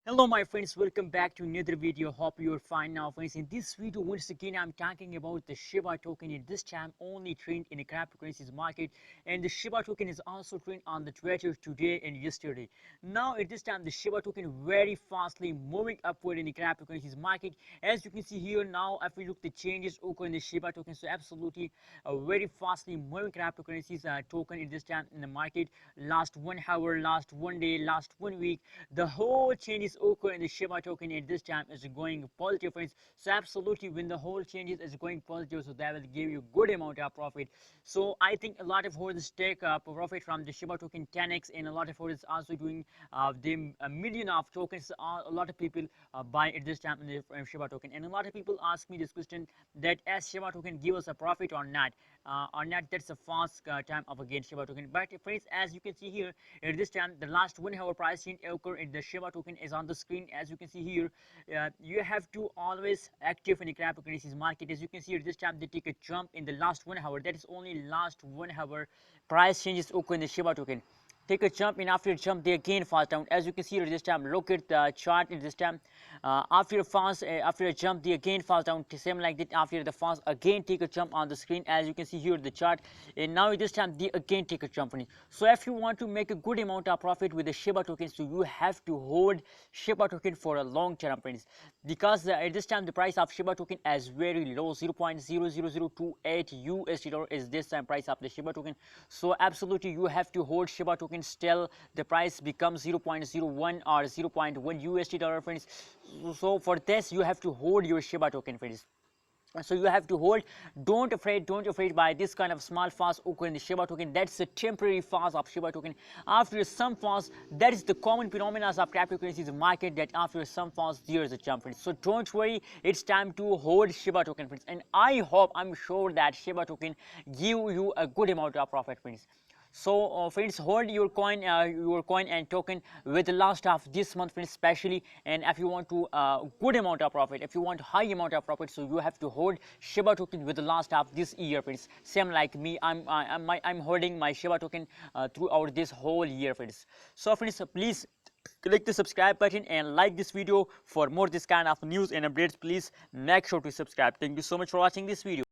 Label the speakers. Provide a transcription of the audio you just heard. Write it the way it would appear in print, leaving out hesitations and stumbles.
Speaker 1: Hello my friends, welcome back to another video. Hope you're fine now friends. In this video once again I'm talking about the Shiba token. In this time only trend in the cryptocurrencies market, and the Shiba token is also trend on the Twitter today and yesterday. Now at this time the Shiba token very fastly moving upward in the cryptocurrencies market. As you can see here now, if we look the changes occur in the Shiba token, so absolutely very fastly moving cryptocurrencies token in this time in the market. Last 1 hour, last 1 day, last 1 week, the whole changes occur in the Shiba token at this time is going positive friends. So absolutely when the whole changes is going positive, so that will give you good amount of profit. So I think a lot of holders take profit from the Shiba token 10x, and a lot of holders also doing the a million of tokens. A lot of people buy at this time in the Shiba token, and a lot of people ask me this question that as Shiba token give us a profit or not. That's a fast time of again Shiba token. But friends, as you can see here at this time the last 1 hour price change occur in the Shiba token is on the screen. As you can see here, you have to always active in the cryptocurrencies market. As you can see at this time they take a jump in the last 1 hour. That is only last 1 hour price changes occur in the Shiba token. Take a jump, and after a jump they again fall down. As you can see at this time, look at the chart at this time. After a jump they again fall down, same like that. After the falls again take a jump on the screen, as you can see here the chart, and now at this time they again take a jump on it. So if you want to make a good amount of profit with the Shiba token, so you have to hold Shiba token for a long term friends, because at this time the price of Shiba token is very low. 0.00028 USD dollar is this time price of the Shiba token. So absolutely you have to hold Shiba token still the price becomes 0.01 or 0.1 USD dollar friends. So for this you have to hold your Shiba token friends. So you have to hold. Don't afraid by this kind of small fast occur in the Shiba token. That's a temporary fast of Shiba token. After some fast, that is the common phenomena of cryptocurrencies market, that after some fast there is a jump friends. So don't worry, it's time to hold Shiba token friends, and I'm sure that Shiba token give you a good amount of profit friends. So friends, hold your coin and token with the last of this month friends especially. And if you want to good amount of profit, if you want high amount of profit, so you have to hold Shiba token with the last of this year friends. Same like me, I'm holding my Shiba token throughout this whole year friends. So friends, please click the subscribe button and like this video for more this kind of news and updates. Please make sure to subscribe. Thank you so much for watching this video.